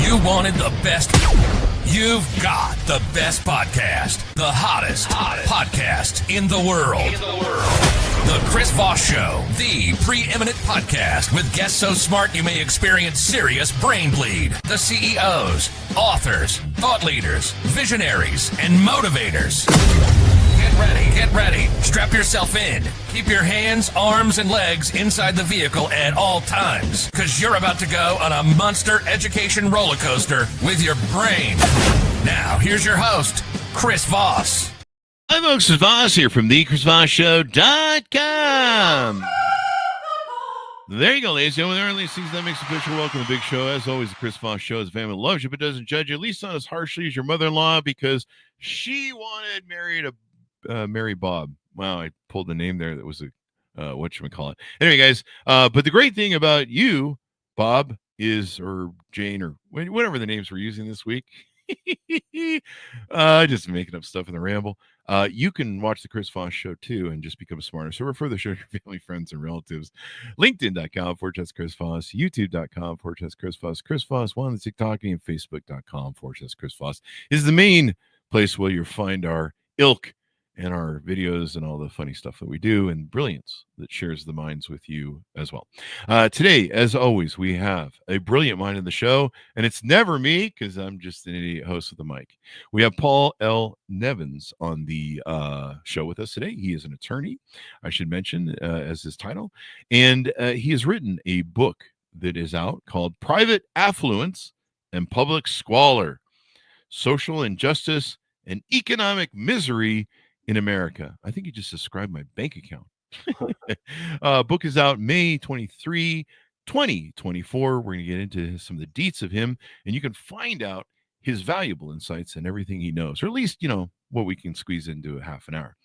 You wanted the best. You've got the best podcast. The hottest podcast in the world. The Chris Voss Show, the preeminent podcast with guests so smart you may experience serious brain bleed. The CEOs, authors, thought leaders, visionaries, and motivators. Get ready. Strap yourself in. Keep your hands, arms, and legs inside the vehicle at all times, because you're about to go on a monster education roller coaster with your brain. Now, here's your host, Chris Voss. Hi, folks. Chris Voss here from thechrisvossshow.com. There you go, ladies and gentlemen. Early season that makes official. Welcome to the big show. As always, the Chris Voss Show is a family that loves you but doesn't judge you, at least not as harshly as your mother-in-law, because she wanted Mary Bob. Wow, I pulled the name there. That was a whatchamacallit. Anyway, guys, but the great thing about you, Bob, is, or Jane, or whatever the names we're using this week, just making up stuff in the ramble. You can watch the Chris Voss Show too and just become smarter. So refer the show to your family, friends, and relatives. LinkedIn.com/Chris Voss, YouTube.com/Chris Voss, Chris Voss, one on the TikTok, and Facebook.com/Chris Voss is the main place where you'll find our ilk and our videos and all the funny stuff that we do and brilliance that shares the minds with you as well. Today, as always, we have a brilliant mind in the show, and it's never me because I'm just an idiot host with a mic. We have Paul L. Nevins on the show with us today. He is an attorney, I should mention, as his title, and he has written a book that is out called Private Affluence and Public Squalor, Social Injustice and Economic Misery in America. I think you just described my bank account. Book is out May 23, 2024. We're going to get into some of the deets of him, and you can find out his valuable insights and everything he knows, or at least, what we can squeeze into a half an hour.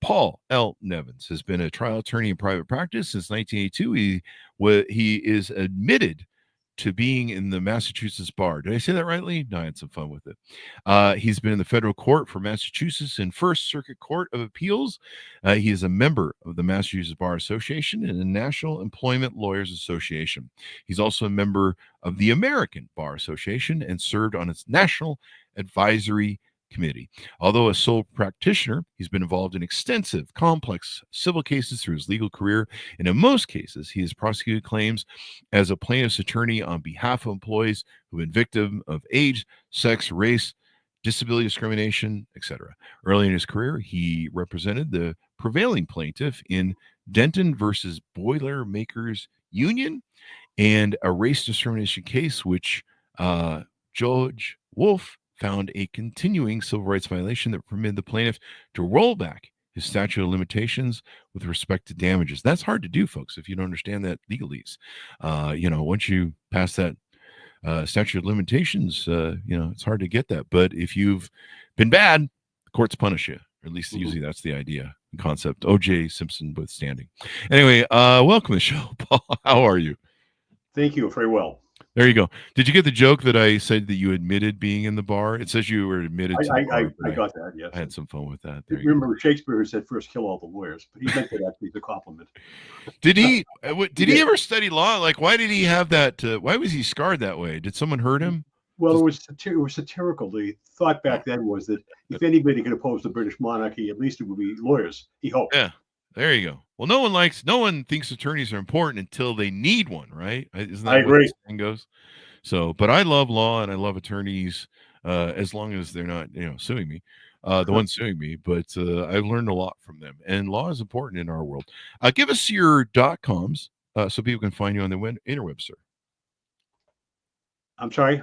Paul L. Nevins has been a trial attorney in private practice since 1982. He is admitted to being in the Massachusetts bar. Did I say that rightly? No, I had some fun with it. He's been in the federal court for Massachusetts and First Circuit Court of Appeals. He is a member of the Massachusetts Bar Association and the National Employment Lawyers Association. He's also a member of the American Bar Association and served on its National Advisory Committee. Although a sole practitioner, he's been involved in extensive, complex civil cases through his legal career, and in most cases, he has prosecuted claims as a plaintiff's attorney on behalf of employees who have been victims of age, sex, race, disability discrimination, etc. Early in his career, he represented the prevailing plaintiff in Denton versus Boilermakers Union and a race discrimination case, which Judge Wolf found a continuing civil rights violation that permitted the plaintiff to roll back his statute of limitations with respect to damages. That's hard to do, folks, if you don't understand that legalese. Once you pass that statute of limitations, it's hard to get that. But if you've been bad, the courts punish you. Or at least usually that's the idea and concept. O.J. Simpson withstanding. Anyway, welcome to the show, Paul. How are you? Thank you. Very well. There you go. Did you get the joke that I said that you admitted being in the bar? It says you were admitted to the bar. I got that, yes. I had some fun with that. Remember Shakespeare who said first kill all the lawyers, but he meant that actually as a compliment. Did he ever study law? Like, why did he have that? Why was he scarred that way? Did someone hurt him? Well, it was satirical. The thought back then was that if anybody could oppose the British monarchy, at least it would be lawyers, he hoped. Yeah. There you go. Well, no one thinks attorneys are important until they need one, right? Isn't that I agree. What the saying goes? So, but I love law and I love attorneys, as long as they're not, suing me, the ones suing me. But I've learned a lot from them, and law is important in our world. Give us your .coms so people can find you on the interweb, sir. I'm sorry.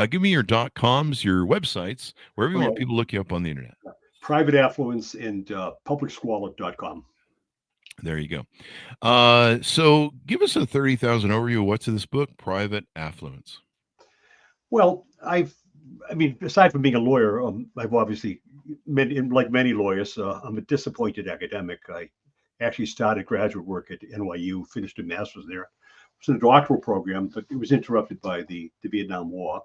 Give me your .coms, your websites, wherever you want people to look you up on the internet. Private Affluence and publicsqualor.com. There you go. So give us a 30,000 overview of what's in this book, Private Affluence. Well, aside from being a lawyer, I've obviously, like many lawyers, I'm a disappointed academic. I actually started graduate work at NYU, finished a master's there. It was in a doctoral program, but it was interrupted by the Vietnam War.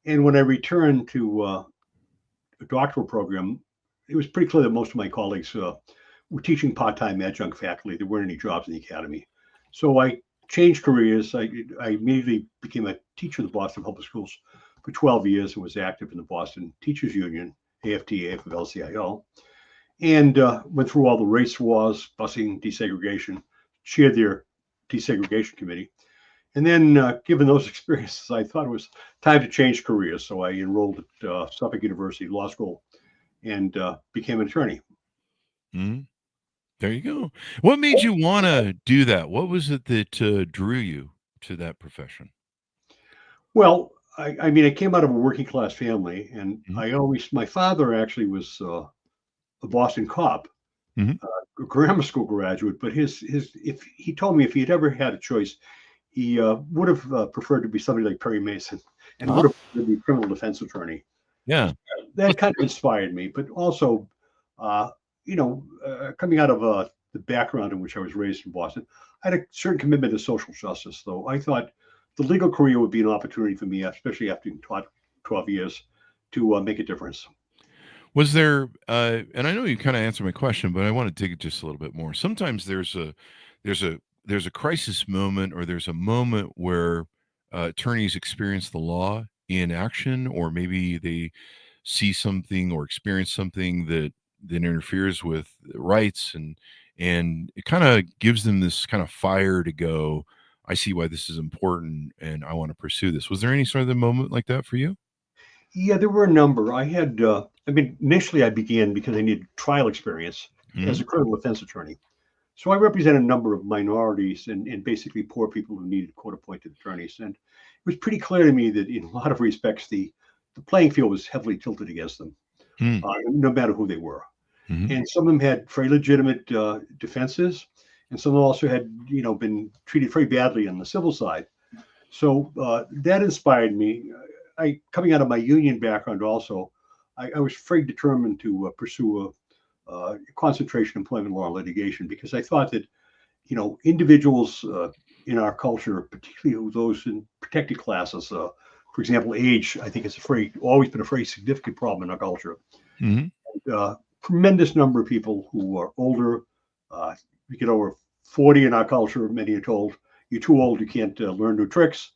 And when I returned to a doctoral program, it was pretty clear that most of my colleagues were teaching part-time adjunct faculty. There weren't any jobs in the academy. So I changed careers. I immediately became a teacher of the Boston Public Schools for 12 years and was active in the Boston Teachers Union, AFT, AFL-CIO, and went through all the race wars, busing, desegregation, chaired their desegregation committee. And then, given those experiences, I thought it was time to change careers. So I enrolled at Suffolk University Law School and became an attorney. Mm-hmm. There you go. What made you want to do that? What was it that drew you to that profession? Well, I mean, I came out of a working class family, and Mhm. my father actually was a Boston cop, Mhm. a grammar school graduate, but if he told me if he had ever had a choice, he would have preferred to be somebody like Perry Mason and would Uh-huh. have preferred to be a criminal defense attorney. Yeah. That kind of inspired me, but also, coming out of the background in which I was raised in Boston, I had a certain commitment to social justice, though. I thought the legal career would be an opportunity for me, especially after being taught 12 years, to make a difference. Was there, and I know you kind of answered my question, but I want to dig it just a little bit more. Sometimes there's a, there's a crisis moment, or there's a moment where attorneys experience the law in action, or maybe they see something or experience something that interferes with rights, and it kind of gives them this kind of fire to go, I see why this is important, and I want to pursue this. Was there any sort of a moment like that for you? Yeah, there were a number. Initially I began because I needed trial experience as Mhm. a criminal defense attorney. So I represent a number of minorities and basically poor people who needed court-appointed attorneys. And it was pretty clear to me that in a lot of respects, the playing field was heavily tilted against them, Mm. no matter who they were. Mhm. And some of them had very legitimate defenses, and some of them also had, been treated very badly on the civil side. So that inspired me. Coming out of my union background, also, I was very determined to pursue concentration employment law litigation because I thought that individuals in our culture, particularly those in protected classes, for example, age, I think is always been a very significant problem in our culture. Mhm. Tremendous number of people who are older. You get over 40 in our culture, many are told you're too old, you can't learn new tricks,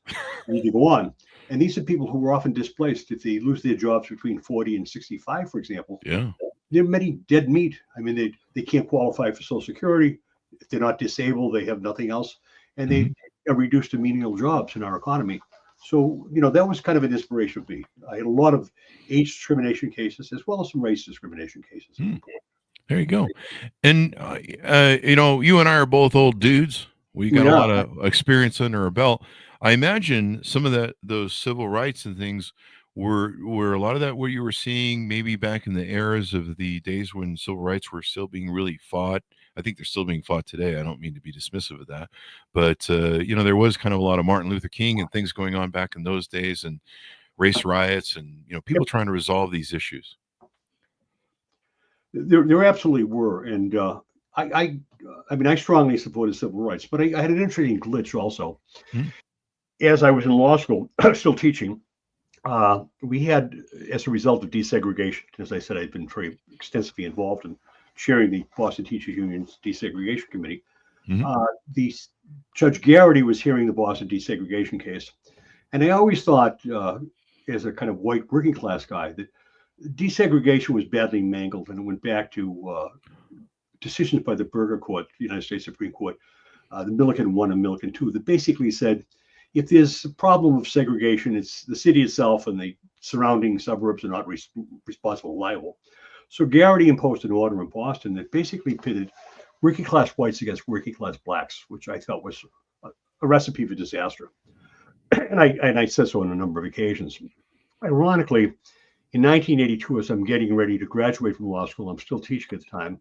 you need to go on. And these are people who are often displaced if they lose their jobs between 40 and 65, for example. Yeah. There are many dead meat. I mean, they can't qualify for Social Security. If they're not disabled, they have nothing else. And they Mhm. are reduced to menial jobs in our economy. So, that was kind of an inspiration for me. I had a lot of age discrimination cases as well as some race discrimination cases. Mm. There you go. And you and I are both old dudes. We got a Yeah. lot of experience under our belt. I imagine some of those civil rights and things were a lot of that what you were seeing maybe back in the eras of the days when civil rights were still being really fought. I think they're still being fought today. I don't mean to be dismissive of that, but there was kind of a lot of Martin Luther King and things going on back in those days, and race riots, and people trying to resolve these issues. There absolutely were. And I strongly supported civil rights, but I had an interesting glitch also. Hmm. As I was in law school, still teaching, we had, as a result of desegregation, as I said, I'd been very extensively involved in chairing the Boston Teachers Union's desegregation committee. Hmm. The Judge Garrity was hearing the Boston desegregation case, and I always thought, as a kind of white working class guy, that desegregation was badly mangled, and it went back to decisions by the Berger Court, the United States Supreme Court, the Milliken 1 and Milliken 2, that basically said, if there's a problem of segregation, it's the city itself and the surrounding suburbs are not responsible and liable. So Garrity imposed an order in Boston that basically pitted working class whites against working class blacks, which I thought was a recipe for disaster. And I said so on a number of occasions. Ironically, in 1982, as I'm getting ready to graduate from law school, I'm still teaching at the time,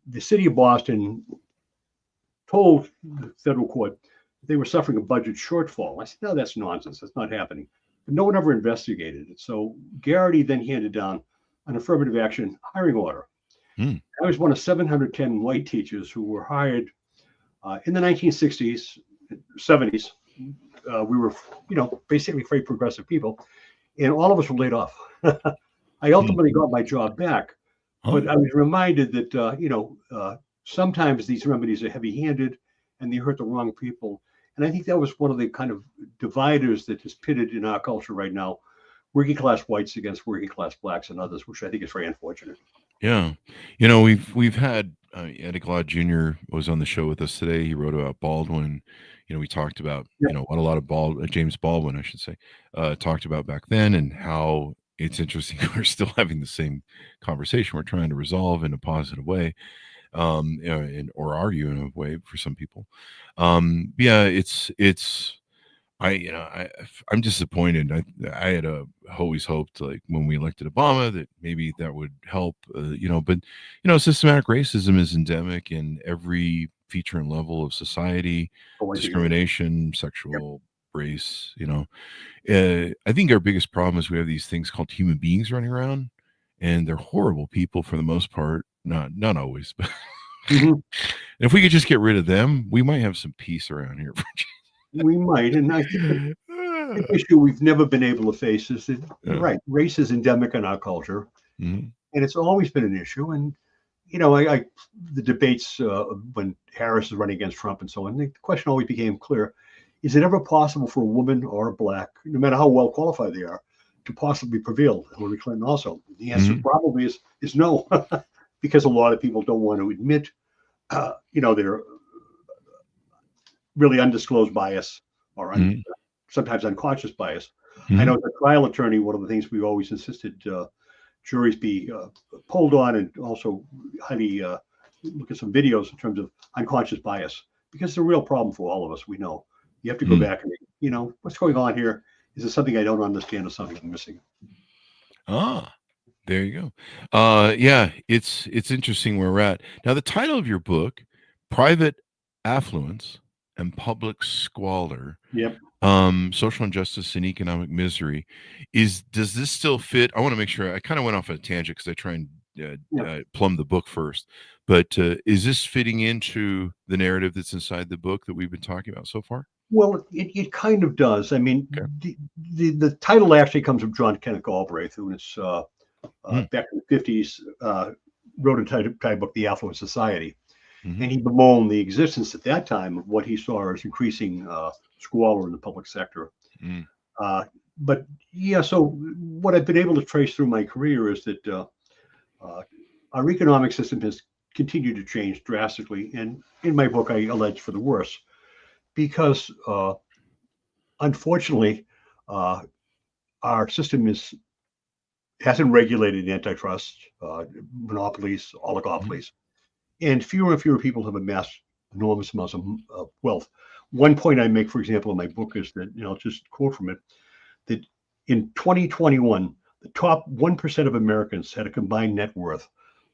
the city of Boston told the federal court that they were suffering a budget shortfall. I said, no, that's nonsense. That's not happening. But no one ever investigated it. So Garrity then handed down an affirmative action hiring order. Hmm. I was one of 710 white teachers who were hired in the 1960s, 70s. We were, basically very progressive people, and all of us were laid off. I ultimately got my job back, Huh. but I was reminded that, sometimes these remedies are heavy-handed, and they hurt the wrong people. And I think that was one of the kind of dividers that is pitted in our culture right now, working class whites against working class blacks and others, which I think is very unfortunate. Yeah. We've had Eddie Glaude Jr. was on the show with us today. He wrote about Baldwin. We talked about, what a lot of James Baldwin, I should say, talked about back then, and how it's interesting. We're still having the same conversation. We're trying to resolve in a positive way, or argue in a way for some people. I'm disappointed. I had always hoped, like when we elected Obama, that maybe that would help. But systematic racism is endemic in every feature and level of society. Discrimination, sexual, race. I think our biggest problem is we have these things called human beings running around, and they're horrible people for the most part. Not always, but if we could just get rid of them, we might have some peace around here. We might, and I think the issue we've never been able to face is that race is endemic in our culture, and it's always been an issue. And the debates when Harris is running against Trump and so on, the question always became clear: is it ever possible for a woman or a black, no matter how well qualified they are, to possibly prevail? Hillary Clinton also. The answer probably is no, because a lot of people don't want to admit, their really undisclosed bias or sometimes unconscious bias. I know as a trial attorney, one of the things we've always insisted juries be polled on, and also highly look at some videos in terms of unconscious bias, because it's a real problem for all of us. We know you have to go back and what's going on here? Is it something I don't understand or something I'm missing? There you go. It's interesting where we're at now. The title of your book, Private Affluence and Public Squalor, Social Injustice and Economic Misery, does this still fit? I want to make sure. I kind of went off on a tangent because I try and plumb the book first, but is this fitting into the narrative that's inside the book that we've been talking about so far? Well, it kind of does. I mean, the title actually comes from John Kenneth Galbraith, who is back in the 50s wrote a type book, The Affluent Society. And he bemoaned the existence at that time of what he saw as increasing squalor in the public sector. So what I've been able to trace through my career is that our economic system has continued to change drastically. And in my book, I allege for the worse, because unfortunately, our system hasn't regulated antitrust, monopolies, oligopolies. And fewer people have amassed enormous amounts of wealth. One point I make, for example, in my book is that, I'll just quote from it, that in 2021, the top 1% of Americans had a combined net worth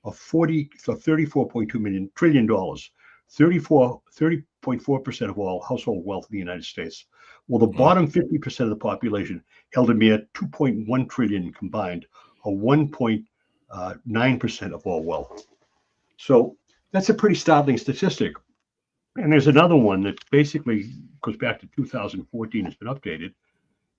of $34.2 trillion, 30.4% of all household wealth in the United States. Well, the bottom 50% of the population held a mere $2.1 trillion combined, or 1.9% of all wealth. So that's a pretty startling statistic. And there's another one that basically goes back to 2014. It's been updated.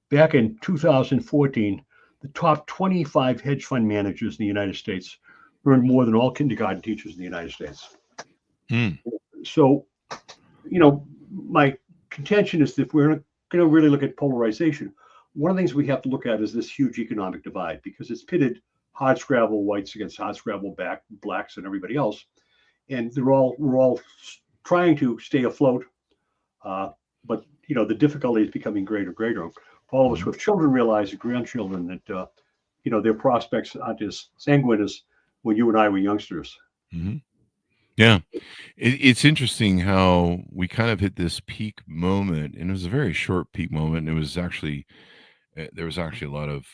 Back in 2014, the top 25 hedge fund managers in the United States earned more than all kindergarten teachers in the United States. So, my contention is that if we're going to really look at polarization, one of the things we have to look at is this huge economic divide, because it's pitted hardscrabble whites against hardscrabble blacks and everybody else. And we're all trying to stay afloat, but the difficulty is becoming greater and greater. All of us with children realize, grandchildren, that their prospects aren't as sanguine as when you and I were youngsters. Yeah, it's interesting how we kind of hit this peak moment, and it was a very short peak moment. And it was actually there was actually a lot of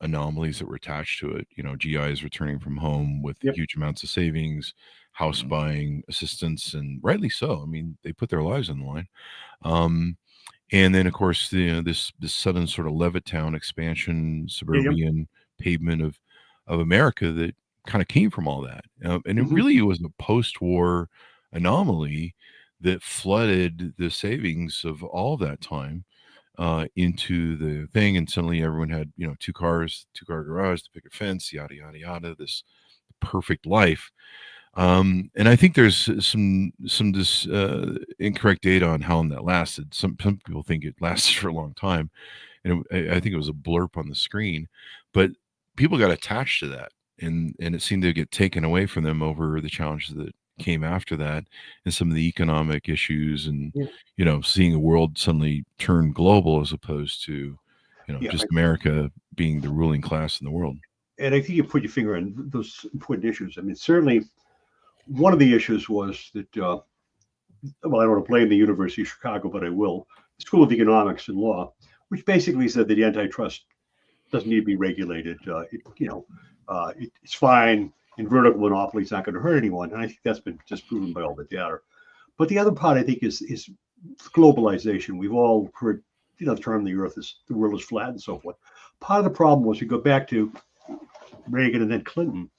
anomalies that were attached to it. GIs returning from home with huge amounts of savings, house buying assistance, and rightly so. I mean, they put their lives on the line. And then, of course, this sudden sort of Levittown expansion, suburban pavement of America that kind of came from all that. And it really was a post-war anomaly that flooded the savings of all that time into the thing. And suddenly everyone had, 2-car garage, the picket fence, yada, yada, yada, this perfect life. And I think there's some incorrect data on how long that lasted. Some people think it lasted for a long time, and I think it was a blurb on the screen, but people got attached to that, and it seemed to get taken away from them over the challenges that came after that, and some of the economic issues, and seeing a world suddenly turn global as opposed to just America being the ruling class in the world. And I think you put your finger on those important issues. I mean, certainly one of the issues was that, well, I don't want to blame the University of Chicago, but I will. The School of Economics and Law, which basically said that the antitrust doesn't need to be regulated. It's fine. In vertical monopoly, it's not going to hurt anyone. And I think that's been just proven by all the data. But the other part, I think, is globalization. We've all heard, the term the world is flat and so forth. Part of the problem was, you go back to Reagan and then Clinton,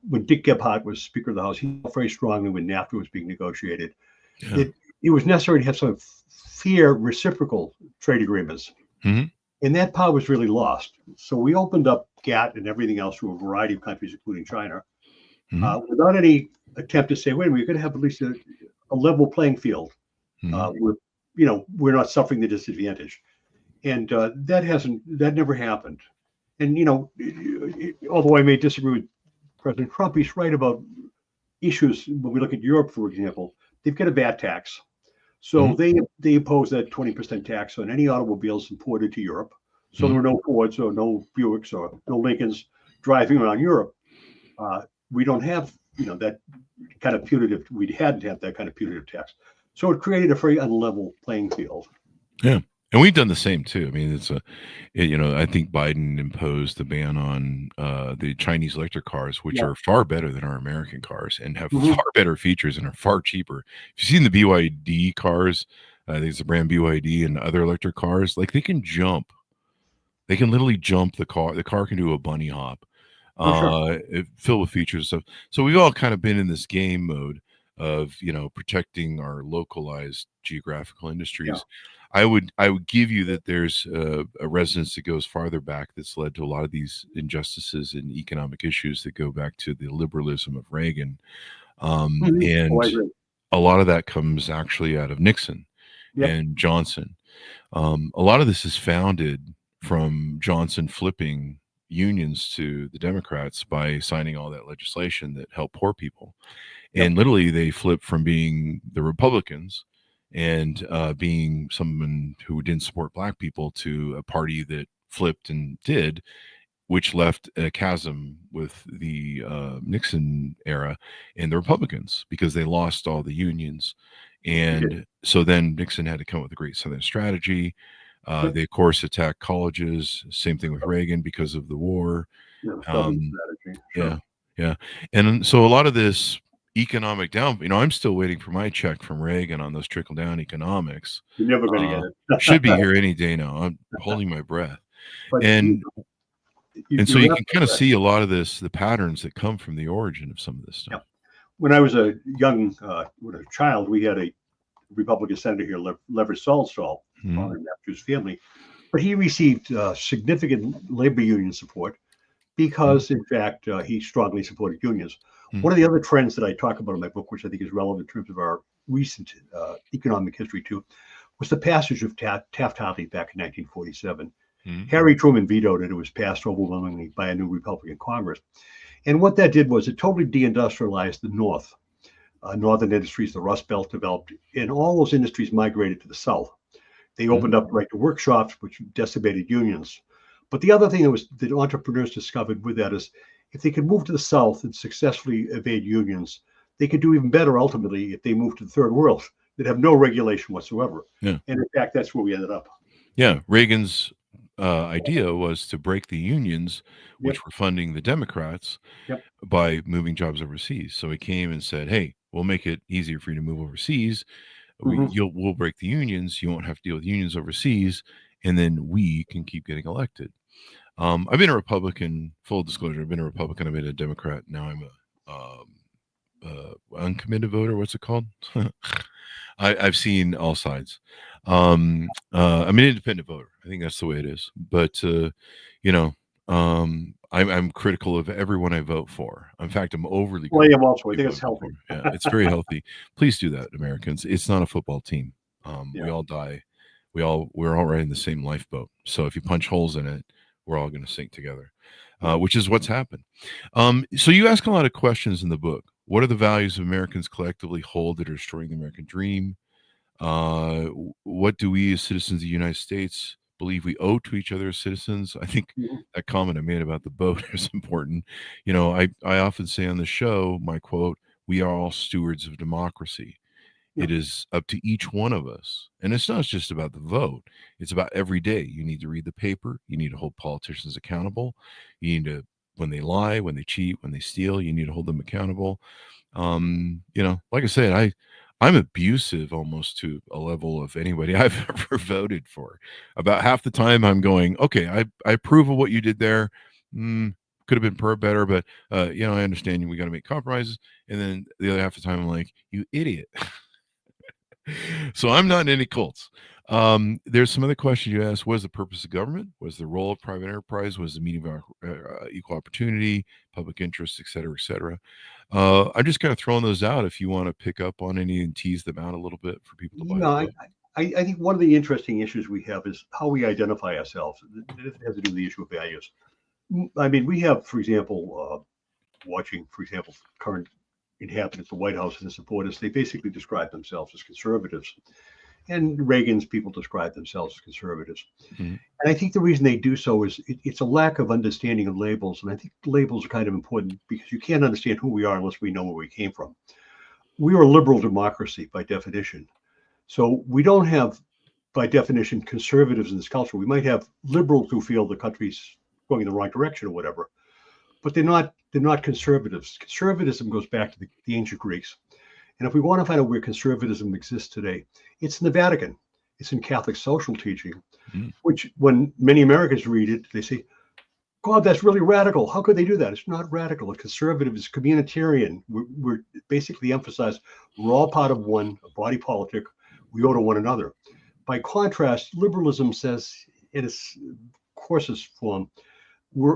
when Dick Gephardt was Speaker of the House, he felt very strongly when NAFTA was being negotiated. Yeah. It was necessary to have some fair reciprocal trade agreements. Mm-hmm. And that part was really lost. So we opened up GATT and everything else to a variety of countries, including China, without any attempt to say, wait a minute, we're going to have at least a level playing field. We're not suffering the disadvantage. And that never happened. And, although I may disagree with President Trump, he's right about issues. When we look at Europe, for example, they've got a VAT tax. So they impose that 20% tax on any automobiles imported to Europe. So there were no Fords or no Buicks or no Lincolns driving around Europe. We don't have, that kind of punitive. We hadn't had that kind of punitive tax. So it created a very unlevel playing field. Yeah. And we've done the same too. I mean, I think Biden imposed the ban on the Chinese electric cars, which are far better than our American cars and have far better features and are far cheaper. If you've seen the BYD cars, I think it's the brand BYD, and other electric cars, like, they can jump. They can literally jump the car. The car can do a bunny hop, filled with features and stuff. So we've all kind of been in this game mode of, protecting our localized geographical industries. Yeah. I would give you that there's a resonance that goes farther back that's led to a lot of these injustices and economic issues that go back to the liberalism of Reagan. And a lot of that comes actually out of Nixon and Johnson. A lot of this is founded from Johnson flipping unions to the Democrats by signing all that legislation that helped poor people. And literally they flipped from being the Republicans and being someone who didn't support black people to a party that flipped and did, which left a chasm with the Nixon era and the Republicans, because they lost all the unions. And so then Nixon had to come up with a Great Southern Strategy. They, of course, attacked colleges. Same thing with Reagan because of the war. Yeah. And so a lot of this economic down, I'm still waiting for my check from Reagan on those trickle down economics. You're never going to get it. Should be here any day now. I'm holding my breath. And so you can kind of see a lot of the patterns that come from the origin of some of this stuff. Yeah. When I was a young child, we had a Republican senator here, Lever Salzstall, on his family, but he received significant labor union support because, in fact, he strongly supported unions. One of the other trends that I talk about in my book, which I think is relevant in terms of our recent economic history too, was the passage of Taft-Hartley back in 1947. Harry Truman vetoed it. It was passed overwhelmingly by a new Republican Congress. And what that did was it totally deindustrialized the North. Northern industries, the Rust Belt developed, and all those industries migrated to the South. They opened up right to workshops, which decimated unions. But the other thing that entrepreneurs discovered with that is, if they could move to the South and successfully evade unions, they could do even better ultimately if they moved to the third world that have no regulation whatsoever. Yeah. And in fact, that's where we ended up. Yeah. Reagan's idea was to break the unions, which were funding the Democrats, by moving jobs overseas. So he came and said, hey, we'll make it easier for you to move overseas. We'll break the unions. You won't have to deal with unions overseas. And then we can keep getting elected. I've been a Republican, full disclosure. I've been a Republican. I've been a Democrat. Now I'm a uncommitted voter. What's it called? I've seen all sides. I'm an independent voter. I think that's the way it is. But, I'm critical of everyone I vote for. In fact, I'm overly Well, critical yeah, of also, I think people it's I vote healthy. for. Yeah, it's very healthy. Please do that, Americans. It's not a football team. We Yeah. all die. We're all right in the same lifeboat. So if you punch holes in it, we're all going to sink together, which is what's happened. So you ask a lot of questions in the book. What are the values Americans collectively hold that are destroying the American dream? What do we as citizens of the United States believe we owe to each other as citizens? I think Mhm. that comment I made about the boat is important. You know, I often say on the show, my quote, we are all stewards of democracy. Yeah. It is up to each one of us. And it's not just about the vote, it's about every day. You need to read the paper. You need to hold politicians accountable. You need to, when they lie, when they cheat, when they steal, you need to hold them accountable. Like I said, I'm abusive almost to a level of anybody I've ever voted for. About half the time I'm going, okay, I approve of what you did there. Could have been better, but I understand we got to make compromises. And then the other half of the time I'm like, you idiot. So I'm not in any cults. There's some other questions you asked. What is the purpose of government? What is the role of private enterprise? What is the meaning of equal opportunity, public interest, et cetera, et cetera? I'm just kind of throwing those out if you want to pick up on any and tease them out a little bit for people to buy Yeah, the book. I think one of the interesting issues we have is how we identify ourselves. It has to do with the issue of values. I mean, we have, for example, watching, for example, current inhabitants of the White House and the supporters, they basically describe themselves as conservatives. And Reagan's people describe themselves as conservatives. Mhm. And I think the reason they do so is it's a lack of understanding of labels. And I think labels are kind of important because you can't understand who we are unless we know where we came from. We are a liberal democracy by definition. So we don't have, by definition, conservatives in this culture. We might have liberals who feel the country's going in the wrong direction or whatever, but they're not conservatives. Conservatism goes back to the ancient Greeks. And if we want to find out where conservatism exists today, it's in the Vatican. It's in Catholic social teaching, Mm. which when many Americans read it, they say, God, that's really radical. How could they do that? It's not radical. A conservative is communitarian. We're basically emphasized we're all part of one, a body politic. We owe to one another. By contrast, liberalism says in its coarsest form,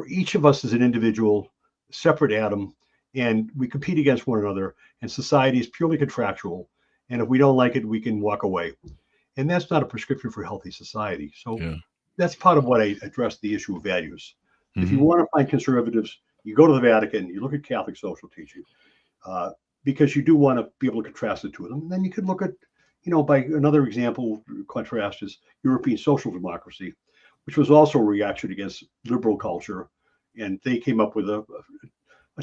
each of us is an individual, separate atom, and we compete against one another, and society is purely contractual. And if we don't like it, we can walk away. And that's not a prescription for a healthy society. So Yeah. that's part of what I address the issue of values. If you Mhm. want to find conservatives, you go to the Vatican, you look at Catholic social teaching, because you do want to be able to contrast the two of them. And then you could look at, by another example, contrast is European social democracy, which was also a reaction against liberal culture. And they came up with a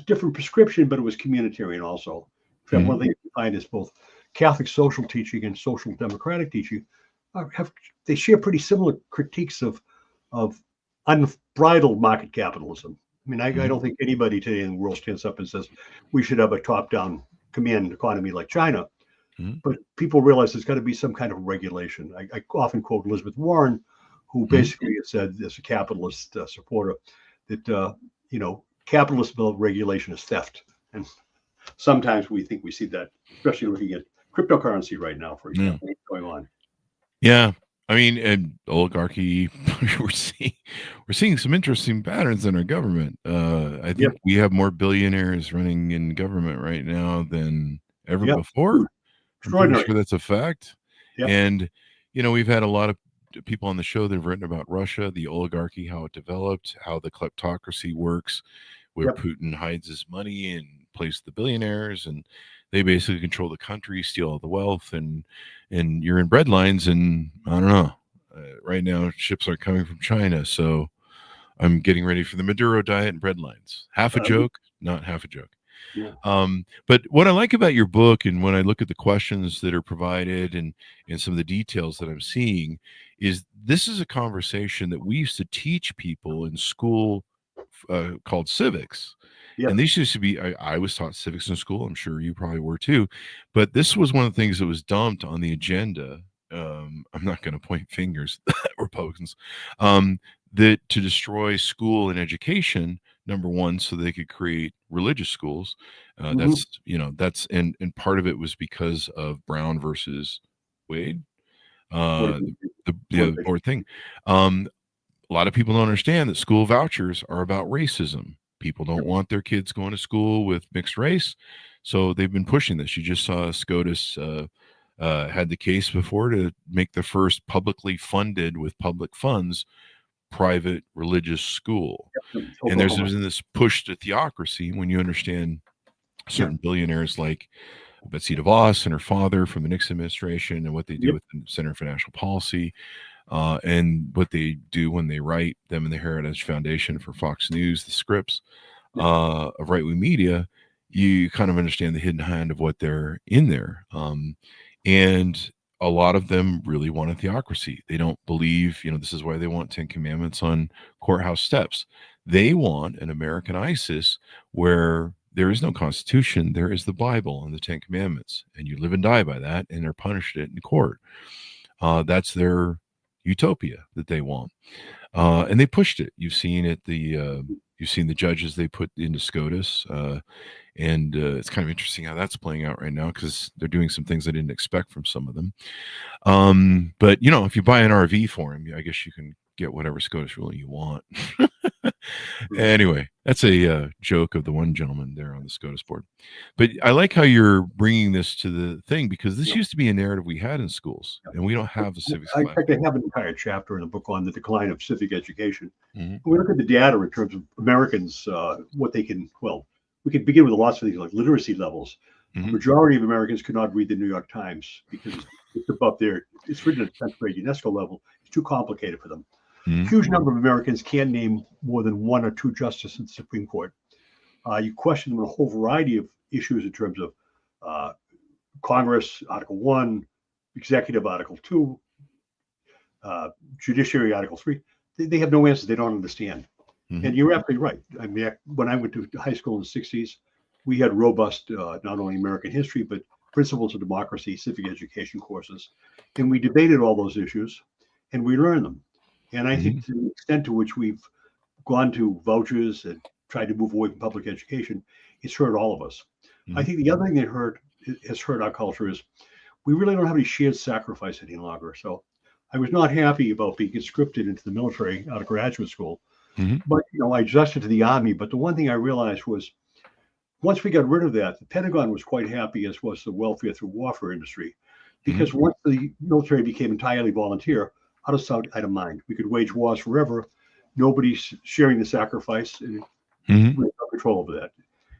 different prescription, but it was communitarian also. In fact, one Mhm. thing you find is both Catholic social teaching and social democratic teaching they share pretty similar critiques of unbridled market capitalism. I mean, I Mhm. don't think anybody today in the world stands up and says we should have a top-down command economy like China. Mhm. But people realize there's got to be some kind of regulation. I often quote Elizabeth Warren, who Mhm. basically has said, as a capitalist supporter, that capitalist regulation is theft. And sometimes we think we see that, especially looking at cryptocurrency right now, for Yeah. example, what's going on. Yeah. I mean, and oligarchy, we're seeing we're seeing some interesting patterns in our government. I Yeah, think we have more billionaires running in government right now than ever yeah, before. I'm pretty extraordinary. sure that's a fact. Yeah, And we've had a lot of people on the show that have written about Russia, the oligarchy, how it developed, how the kleptocracy works, where yep. Putin hides his money and plays the billionaires, and they basically control the country, steal all the wealth, and you're in bread lines. And I don't know. Right now, ships aren't coming from China, so I'm getting ready for the Maduro diet and bread lines. Half a joke, not half a joke. Yeah, But what I like about your book, and when I look at the questions that are provided and some of the details that I'm seeing, is this is a conversation that we used to teach people in school called civics. yeah, And these used to be, I was taught civics in school. I'm sure you probably were too. But this was one of the things that was dumped on the agenda. I'm not going to point fingers at Republicans. That to destroy school and education, number one, so they could create religious schools. hmm That's and part of it was because of Brown versus Wade, What uh, a, the what a the big, board thing. Um, a lot of people don't understand that school vouchers are about racism. People don't want their kids going to school with mixed race, so they've been pushing this. You just saw SCOTUS had the case before to make the first publicly funded with public funds private religious school. And there's been this push to theocracy when you understand certain billionaires like Betsy DeVos and her father from the Nixon administration and what they do with the Center for National Policy and what they do when they write them in the Heritage Foundation for Fox News, the scripts of right-wing media. You kind of understand the hidden hand of what they're in there. And a lot of them really want a theocracy. They don't believe, this is why they want 10 commandments on courthouse steps. They want an American ISIS where there is no constitution. There is the Bible and the 10 commandments, and you live and die by that, and they're punished in court. That's their utopia that they want. And they pushed it. You've seen it. You've seen the judges they put into SCOTUS. And it's kind of interesting how that's playing out right now because they're doing some things I didn't expect from some of them. But, if you buy an RV for him, I guess you can get whatever SCOTUS ruling you want. Anyway, that's a joke of the one gentleman there on the SCOTUS board. But I like how you're bringing this to the thing because this used to be a narrative we had in schools, and we don't have a civics class. In fact, I have an entire chapter in the book on the decline of civic education. We look at the data in terms of Americans, what they can, we could begin with lots of things like literacy levels. The majority of Americans could not read the New York Times because it's above it's written at 10th grade UNESCO level. It's too complicated for them. Huge number of Americans can't name more than one or two justices in the Supreme Court. You question them on a whole variety of issues in terms of Congress, Article 1, Executive, Article 2, Judiciary, Article 3. They have no answers. They don't understand. And you're absolutely right. I mean, when I went to high school in the 60s, we had robust, not only American history, but principles of democracy, civic education courses. And we debated all those issues and we learned them. And I think to the extent to which we've gone to vouchers and tried to move away from public education, it's hurt all of us. I think the other thing that has hurt our culture is we really don't have any shared sacrifice any longer. So I was not happy about being conscripted into the military out of graduate school. But, I adjusted to the Army. But the one thing I realized was once we got rid of that, the Pentagon was quite happy, as was the welfare through warfare industry, because once the military became entirely volunteer, out of sight, out of mind. We could wage wars forever. Nobody's sharing the sacrifice, and we have no control over that.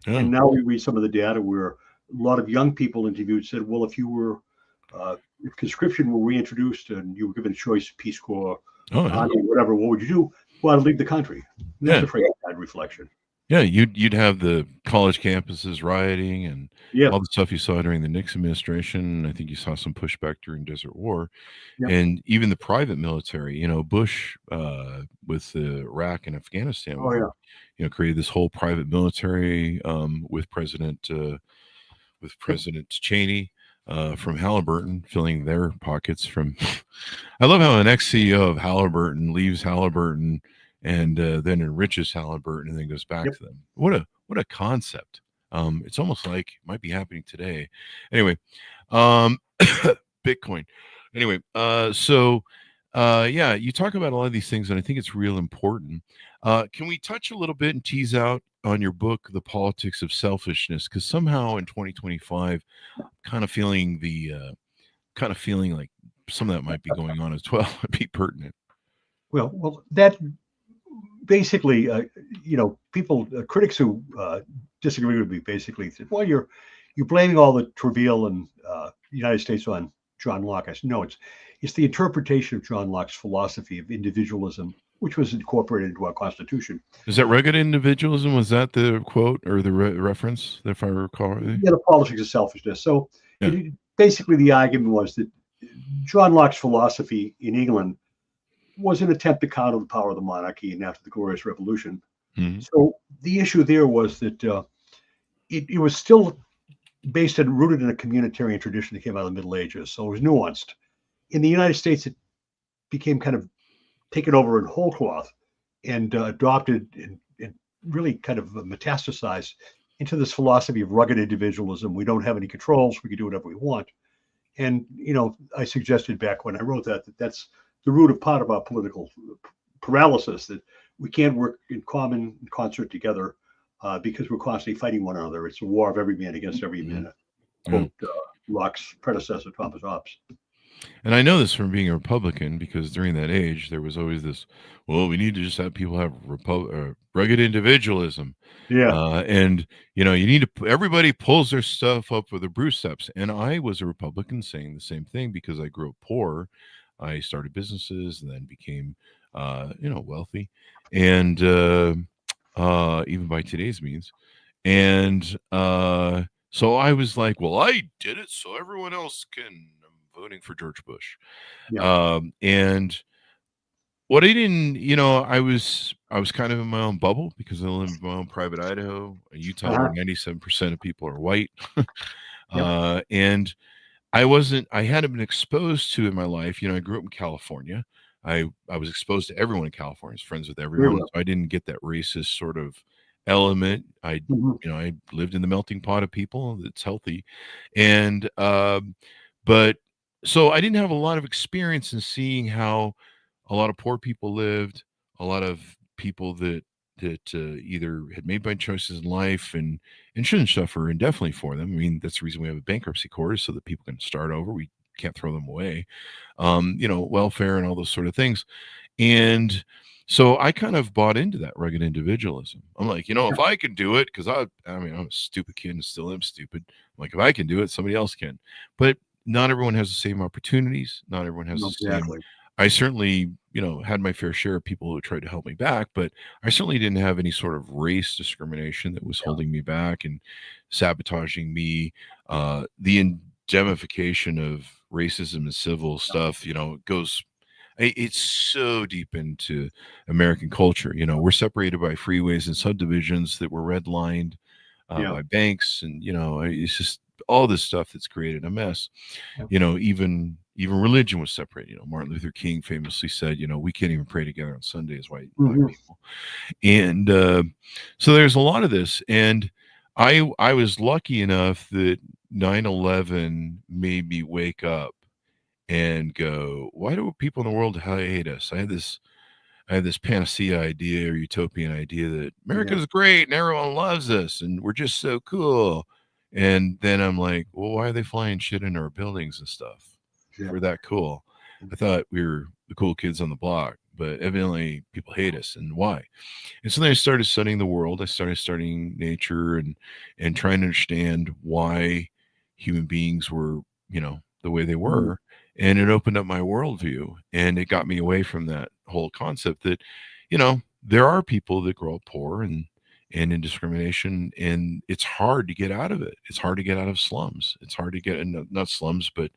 And now we read some of the data where a lot of young people interviewed said, well, if if conscription were reintroduced and you were given a choice, Peace Corps, Army, whatever, what would you do? Well, I'd leave the country. And that's a pretty bad reflection. Yeah, you'd have the college campuses rioting and all the stuff you saw during the Nixon administration. I think you saw some pushback during Desert War, and even the private military. Bush with Iraq and Afghanistan, created this whole private military with President Cheney from Halliburton filling their pockets from. I love how an ex-CEO of Halliburton leaves Halliburton and then enriches Halliburton and then goes back to them. What a concept. It's almost like it might be happening today. Anyway, Bitcoin. Anyway, you talk about a lot of these things, and I think it's real important. Can we touch a little bit and tease out on your book, The Politics of Selfishness? Because somehow in 2025, kind of feeling like some of that might be going on as well. It'd be pertinent. Well, that basically, people, critics who disagree with me basically said, well, you're blaming all the travail in the United States on John Locke. I said, no, it's the interpretation of John Locke's philosophy of individualism, which was incorporated into our Constitution. Is that rugged individualism? Was that the quote or the reference, if I recall? Yeah, the politics of selfishness. So basically the argument was that John Locke's philosophy in England was an attempt to counter the power of the monarchy and after the Glorious Revolution. So the issue there was that it was still based and rooted in a communitarian tradition that came out of the Middle Ages. So it was nuanced. In the United States, it became kind of taken over in whole cloth and adopted and really kind of metastasized into this philosophy of rugged individualism. We don't have any controls. We can do whatever we want. And, I suggested back when I wrote that's the root of part of our political paralysis that we can't work in concert together because we're constantly fighting one another. It's a war of every man against every man. Quote Locke's predecessor, Thomas Hobbes. And I know this from being a Republican, because during that age, there was always this, well, we need to just have people have rugged individualism. Yeah. And, you need to, everybody pulls their stuff up with their bootstraps. And I was a Republican saying the same thing because I grew up poor. I started businesses and then became, wealthy. And even by today's means. And so I was like, well, I did it so everyone else can. Voting for George Bush. Yeah. And what I didn't, I was kind of in my own bubble because I live in my own private Idaho, Utah, where 97% of people are white. And I hadn't been exposed to in my life. I grew up in California. I was exposed to everyone in California. I was friends with everyone. So I didn't get that racist sort of element. I lived in the melting pot of people. That's healthy. And, but so I didn't have a lot of experience in seeing how a lot of poor people lived, a lot of people that either had made bad choices in life and shouldn't suffer indefinitely for them. I mean, that's the reason we have a bankruptcy court, is so that people can start over. We can't throw them away. Welfare and all those sort of things. And so I kind of bought into that rugged individualism. I'm like, if I can do it, because I'm a stupid kid and still am stupid. I'm like, if I can do it, somebody else can. But not everyone has the same opportunities. Not everyone has the same. I certainly, had my fair share of people who tried to help me back, but I certainly didn't have any sort of race discrimination that was holding me back and sabotaging me. The indemnification of racism and civil stuff, it's so deep into American culture. We're separated by freeways and subdivisions that were redlined by banks, and it's just all this stuff that's created a mess. Even religion was separated. Martin Luther King famously said, we can't even pray together on Sunday as white people. And so there's a lot of this. And I was lucky enough that 9/11 made me wake up and go, why do people in the world hate us? I had this panacea idea or utopian idea that America's great and everyone loves us and we're just so cool. And then I'm like, well, why are they flying shit into our buildings and stuff? We're that cool. I thought we were the cool kids on the block, but evidently people hate us, and why? And so then I started studying the world. I started studying nature and trying to understand why human beings were, the way they were. And it opened up my worldview, and it got me away from that whole concept that, there are people that grow up poor and in discrimination, and it's hard to get out of it. It's hard to get out of slums. It's hard to get in, not slums, but,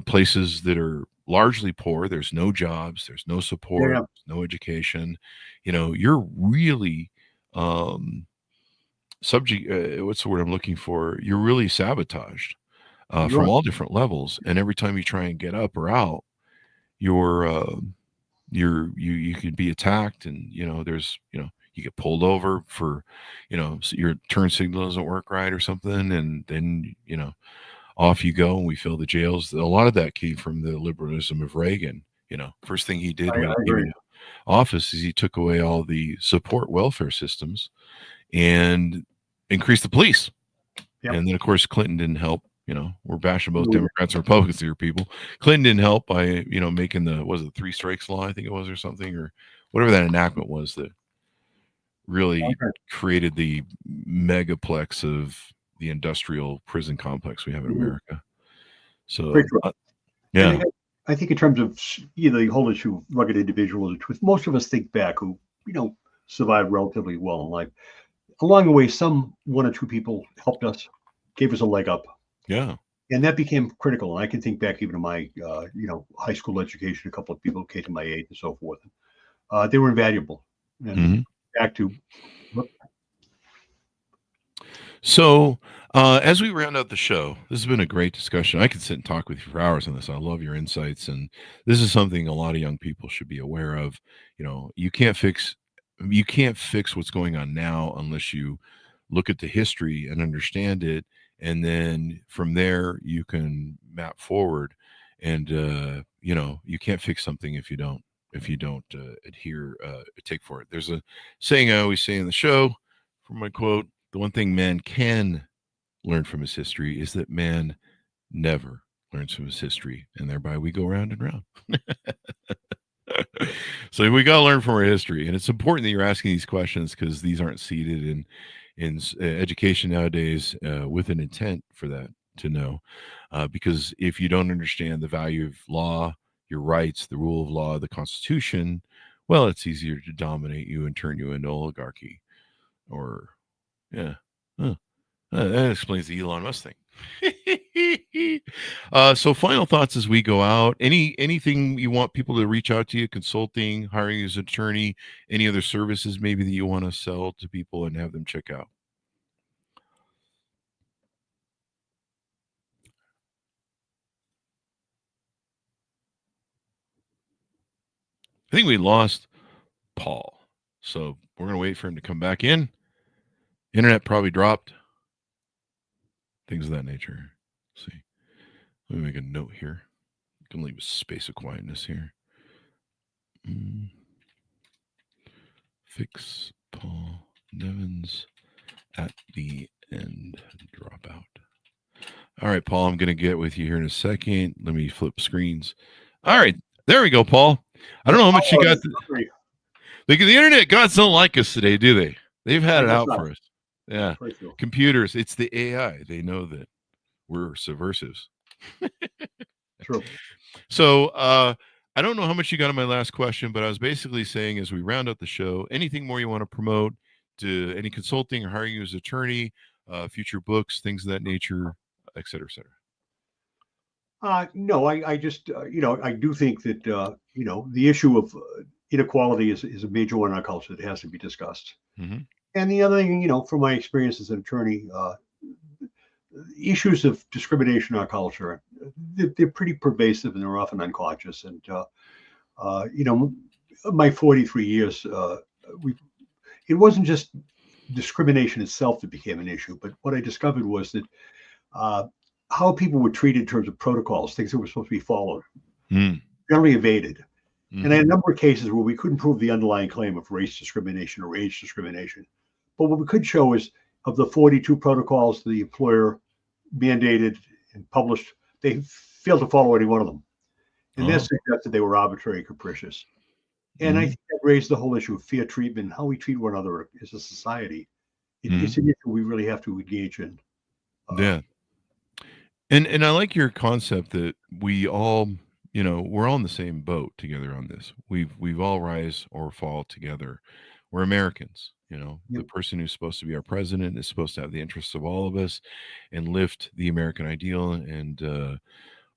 places that are largely poor. There's no jobs, there's no support, there's no education. You're really subject, what's the word I'm looking for? You're really sabotaged from all different levels. And every time you try and get up or out, you could be attacked, and there's you get pulled over for so your turn signal doesn't work right or something, and then off you go, and we fill the jails. A lot of that came from the liberalism of Reagan. First thing he did when he came into office is he took away all the support welfare systems and increased the police. And then of course Clinton didn't help. We're bashing both Democrats and Republicans here, people. Clinton didn't help by, making the 3 strikes law, I think it was, or something, or whatever that enactment was that really created the megaplex of the industrial prison complex we have in America. So, I think in terms of the whole issue of rugged individuals, with most of us think back who survived relatively well in life. Along the way, one or two people helped us, gave us a leg up. Yeah. And that became critical. And I can think back even to my, high school education, a couple of people came to my aid and so forth. They were invaluable. And back to. So as we round out the show, this has been a great discussion. I could sit and talk with you for hours on this. I love your insights. And this is something a lot of young people should be aware of. You can't fix what's going on now unless you look at the history and understand it. And then from there, you can map forward, and, you can't fix something if you don't if you don't take for it. There's a saying I always say in the show, from my quote: "The one thing man can learn from his history is that man never learns from his history," and thereby we go round and round. So we got to learn from our history, and it's important that you're asking these questions because these aren't seated in education nowadays with an intent for that to know. Because if you don't understand the value of law, your rights, the rule of law, the Constitution, well, it's easier to dominate you and turn you into oligarchy. Or, yeah, that explains the Elon Musk thing. So final thoughts as we go out. Anything you want people to reach out to you, consulting, hiring as an attorney, any other services maybe that you want to sell to people and have them check out? I think we lost Paul, so we're going to wait for him to come back in. Internet probably dropped. Things of that nature. Let's see. Let me make a note here. I can leave a space of quietness here. Fix Paul Nevins at the end. Drop out. All right, Paul, I'm going to get with you here in a second. Let me flip screens. All right. There we go, Paul. I don't know how much you got. The internet gods don't like us today, do they? They've had it out for us. Yeah. Computers. It's the AI. They know that we're subversives. True. So I don't know how much you got on my last question, but I was basically saying as we round out the show, anything more you want to promote, to any consulting or hiring you as an attorney, future books, things of that nature, et cetera, et cetera. No, I just, I do think that, the issue of inequality is a major one in our culture that has to be discussed. Mm-hmm. And the other thing, from my experience as an attorney, issues of discrimination in our culture, they're pretty pervasive and they're often unconscious. And, my 43 years, it wasn't just discrimination itself that became an issue, but what I discovered was that how people were treated in terms of protocols, things that were supposed to be followed, generally evaded. And I had a number of cases where we couldn't prove the underlying claim of race discrimination or age discrimination. But what we could show is of the 42 protocols the employer mandated and published, they failed to follow any one of them. And that suggested they were arbitrary and capricious. And I think that raised the whole issue of fair treatment, how we treat one another as a society. It's an issue we really have to engage in. Yeah. And I like your concept that we all, we're all in the same boat together on this. We've all rise or fall together. We're Americans, The person who's supposed to be our president is supposed to have the interests of all of us and lift the American ideal and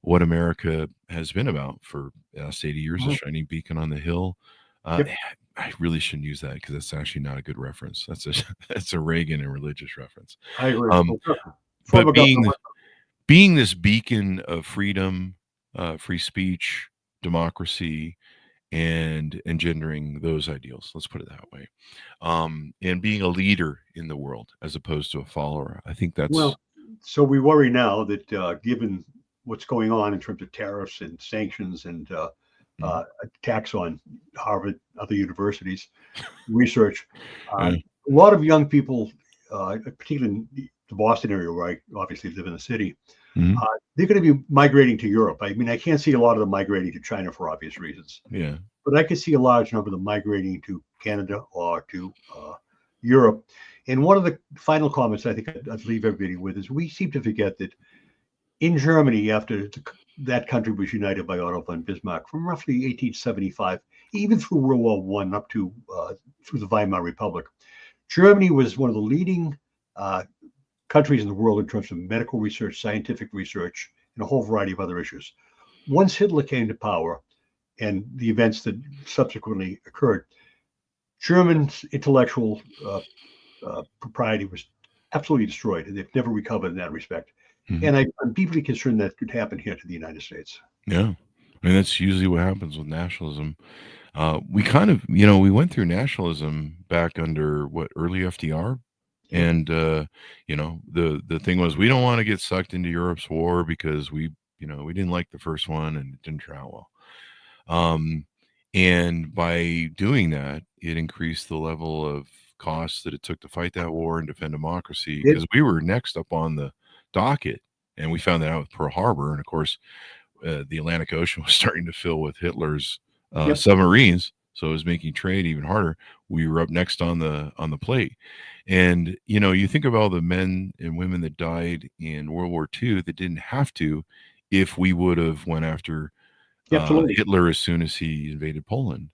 what America has been about for the last 80 years, a shining beacon on the hill. I really shouldn't use that because that's actually not a good reference. That's a Reagan and religious reference. I agree. But being this beacon of freedom, free speech, democracy, and engendering those ideals, let's put it that way, and being a leader in the world as opposed to a follower. I think that's so we worry now that given what's going on in terms of tariffs and sanctions and attacks on Harvard, other universities, research, a lot of young people, particularly in the Boston area where I obviously live in the city, they're going to be migrating to Europe. I mean, I can't see a lot of them migrating to China for obvious reasons. Yeah. But I could see a large number of them migrating to Canada or to Europe. And one of the final comments I think I'd leave everybody with is we seem to forget that in Germany, after that country was united by Otto von Bismarck from roughly 1875, even through World War I up to through the Weimar Republic, Germany was one of the leading countries in the world in terms of medical research, scientific research, and a whole variety of other issues. Once Hitler came to power and the events that subsequently occurred, German's intellectual propriety was absolutely destroyed. They've never recovered in that respect. And I'm deeply concerned that could happen here to the United States. Yeah. I mean, that's usually what happens with nationalism. We kind of, we went through nationalism back under early FDR. And, the thing was, we don't want to get sucked into Europe's war because we didn't like the first one and it didn't turn out well. And by doing that, it increased the level of costs that it took to fight that war and defend democracy, because we were next up on the docket. And we found that out with Pearl Harbor. And of course, the Atlantic Ocean was starting to fill with Hitler's submarines. So it was making trade even harder. We were up next on the plate. And, you think of all the men and women that died in World War II that didn't have to, if we would have went after Hitler as soon as he invaded Poland.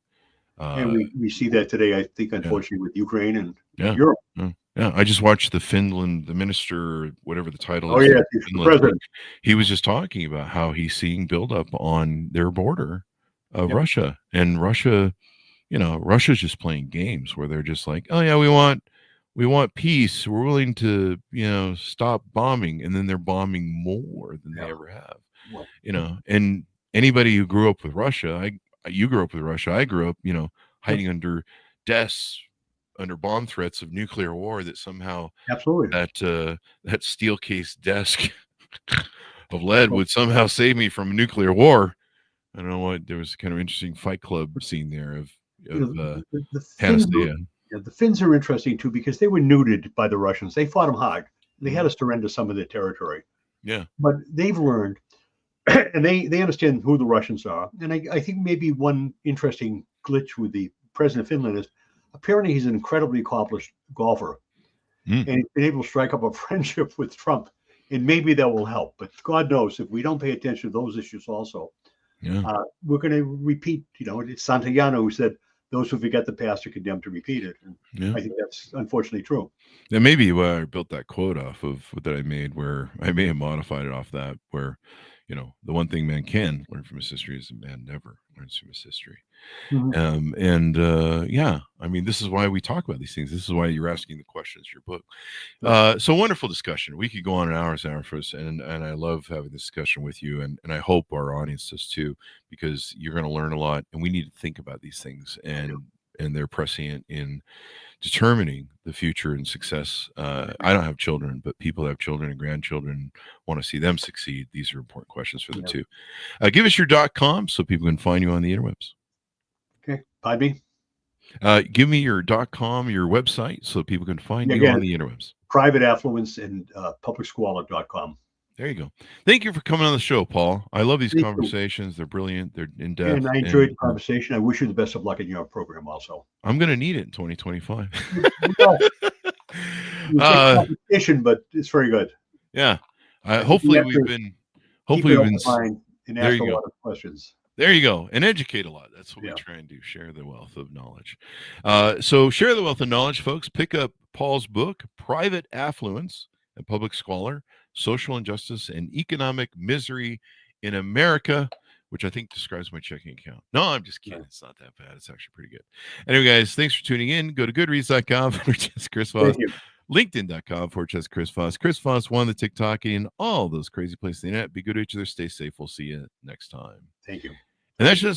And we see that today, I think, unfortunately, with Ukraine and Europe. Yeah, I just watched the minister, whatever the title is. Oh, yeah, the president. He was just talking about how he's seeing buildup on their border of Russia. And Russia, Russia's just playing games where they're just like, oh, yeah, we want peace. We're willing to, stop bombing. And then they're bombing more than they ever have. Well, and anybody who grew up with Russia, you grew up with Russia. I grew up, hiding under desks, under bomb threats of nuclear war, that somehow that steel case desk of lead would somehow save me from a nuclear war. I don't know what, there was a kind of interesting Fight Club scene there of Panacea. The Finns are interesting too, because they were neutered by the Russians. They fought them hard. They had to surrender some of their territory. Yeah. But they've learned, and they understand who the Russians are. And I think maybe one interesting glitch with the president of Finland is, apparently he's an incredibly accomplished golfer. And he's been able to strike up a friendship with Trump. And maybe that will help. But God knows, if we don't pay attention to those issues also, we're going to repeat, it's Santayana who said, those who forget the past are condemned to repeat it. And I think that's unfortunately true. And maybe I built that quote off of that I made, where I may have modified it off that, where, the one thing man can learn from his history is a man never learns from his history. I mean, this is why we talk about these things. This is why you're asking the questions, your book. So wonderful discussion. We could go on an hour for us, and I love having this discussion with you, and I hope our audience does too, because you're going to learn a lot, and we need to think about these things, and they're prescient in determining the future and success. I don't have children, but people that have children and grandchildren want to see them succeed. These are important questions for them too. Give us your .com so people can find you on the interwebs. Okay, pardon me. Give me your .com, your website, so people can find you on the interwebs. Private Affluence and publicsqualor.com. There you go. Thank you for coming on the show, Paul. I love these conversations. They're brilliant. They're in depth. And I enjoyed the conversation. I wish you the best of luck in your program also. I'm going to need it in 2025. Competition, but it's very good. Yeah. Hopefully we've been and ask a lot of questions. There you go. And educate a lot. That's what we try and do. Share the wealth of knowledge. So share the wealth of knowledge, folks. Pick up Paul's book, Private Affluence and Public Squalor, Social Injustice and Economic Misery in America, which I think describes my checking account. No, I'm just kidding. It's not that bad. It's actually pretty good. Anyway, guys, thanks for tuning in. Go to goodreads.com for Chris Voss. LinkedIn.com for Chris Voss. Chris Voss, the TikTok, and all those crazy places on the internet. Be good to each other. Stay safe. We'll see you next time. Thank you. And that should sound